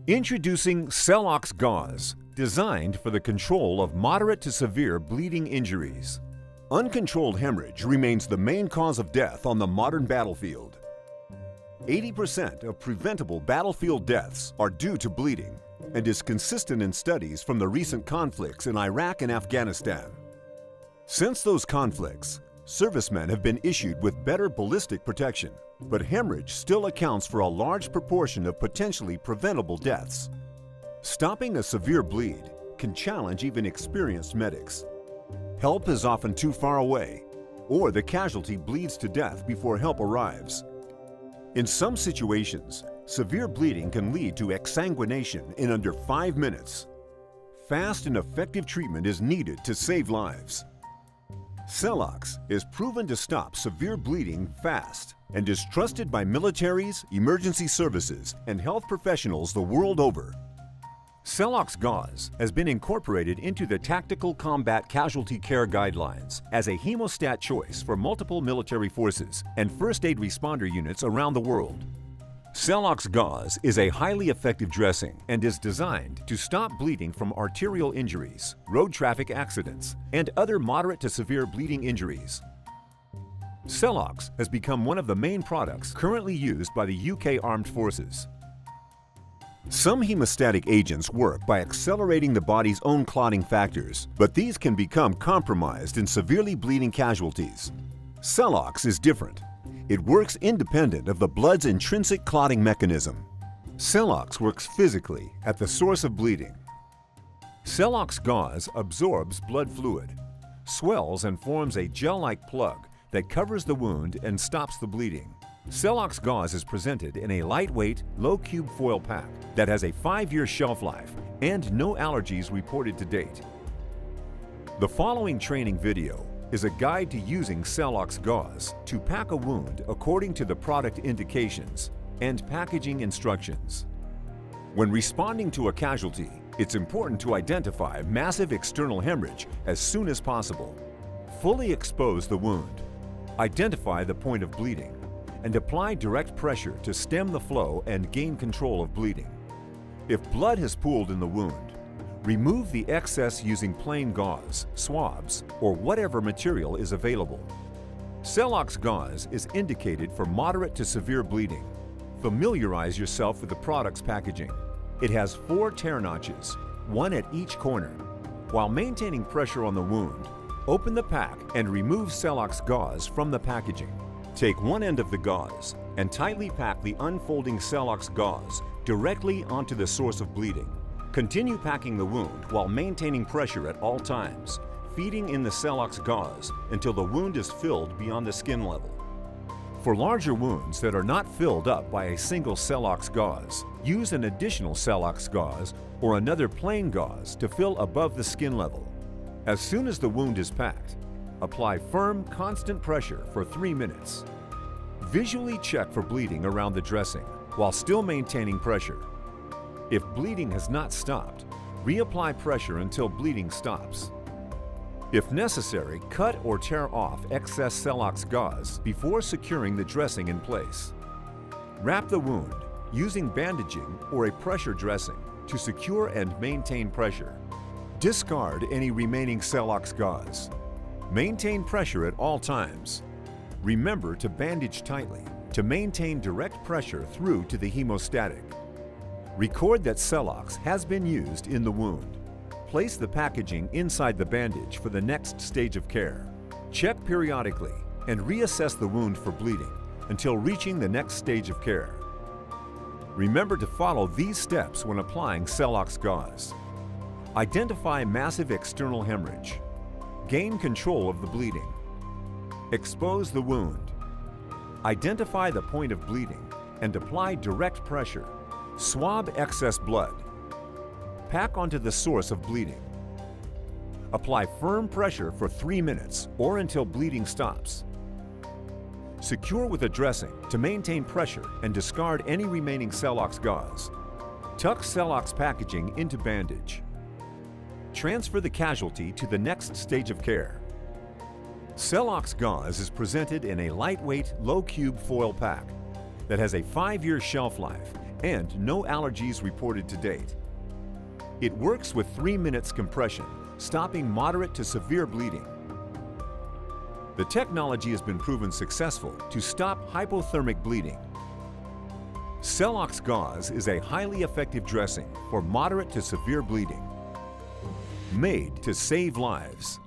Introducing Celox Gauze, designed for the control of moderate to severe bleeding injuries. Uncontrolled hemorrhage remains the main cause of death on the modern battlefield. 80% of preventable battlefield deaths are due to bleeding and is consistent in studies from the recent conflicts in Iraq and Afghanistan. Since those conflicts, servicemen have been issued with better ballistic protection, but hemorrhage still accounts for a large proportion of potentially preventable deaths. Stopping a severe bleed can challenge even experienced medics. Help is often too far away, or the casualty bleeds to death before help arrives. In some situations, severe bleeding can lead to exsanguination in under 5 minutes. Fast and effective treatment is needed to save lives. Celox is proven to stop severe bleeding fast and is trusted by militaries, emergency services, and health professionals the world over. Celox Gauze has been incorporated into the Tactical Combat Casualty Care Guidelines as a hemostat choice for multiple military forces and first aid responder units around the world. Celox Gauze is a highly effective dressing and is designed to stop bleeding from arterial injuries, road traffic accidents, and other moderate to severe bleeding injuries. Celox has become one of the main products currently used by the UK Armed Forces. Some hemostatic agents work by accelerating the body's own clotting factors, but these can become compromised in severely bleeding casualties. Celox is different. It works independent of the blood's intrinsic clotting mechanism. Celox works physically at the source of bleeding. Celox Gauze absorbs blood fluid, swells and forms a gel-like plug that covers the wound and stops the bleeding. Celox Gauze is presented in a lightweight, low-cube foil pack that has a 5-year shelf life and no allergies reported to date. The following training video is a guide to using Celox Gauze to pack a wound according to the product indications and packaging instructions. When responding to a casualty, it's important to identify massive external hemorrhage as soon as possible. Fully expose the wound, identify the point of bleeding, and apply direct pressure to stem the flow and gain control of bleeding. If blood has pooled in the wound, remove the excess using plain gauze, swabs, or whatever material is available. Celox Gauze is indicated for moderate to severe bleeding. Familiarize yourself with the product's packaging. It has 4 tear notches, 1 at each corner. While maintaining pressure on the wound, open the pack and remove Celox Gauze from the packaging. Take one end of the gauze and tightly pack the unfolding Celox Gauze directly onto the source of bleeding. Continue packing the wound while maintaining pressure at all times, feeding in the Celox Gauze until the wound is filled beyond the skin level. For larger wounds that are not filled up by a single Celox Gauze, use an additional Celox Gauze or another plain gauze to fill above the skin level. As soon as the wound is packed, apply firm, constant pressure for 3 minutes. Visually check for bleeding around the dressing while still maintaining pressure. If bleeding has not stopped, reapply pressure until bleeding stops. If necessary, cut or tear off excess Celox Gauze before securing the dressing in place. Wrap the wound using bandaging or a pressure dressing to secure and maintain pressure. Discard any remaining Celox Gauze. Maintain pressure at all times. Remember to bandage tightly to maintain direct pressure through to the hemostatic. Record that Celox has been used in the wound. Place the packaging inside the bandage for the next stage of care. Check periodically and reassess the wound for bleeding until reaching the next stage of care. Remember to follow these steps when applying Celox Gauze. Identify massive external hemorrhage. Gain control of the bleeding. Expose the wound. Identify the point of bleeding and apply direct pressure. Swab excess blood. Pack onto the source of bleeding. Apply firm pressure for 3 minutes or until bleeding stops. Secure with a dressing to maintain pressure and discard any remaining Celox Gauze. Tuck Celox packaging into bandage. Transfer the casualty to the next stage of care. Celox Gauze is presented in a lightweight, low-cube foil pack that has a 5-year shelf life and no allergies reported to date. It works with 3 minutes compression, stopping moderate to severe bleeding. The technology has been proven successful to stop hypothermic bleeding. Celox Gauze is a highly effective dressing for moderate to severe bleeding, made to save lives.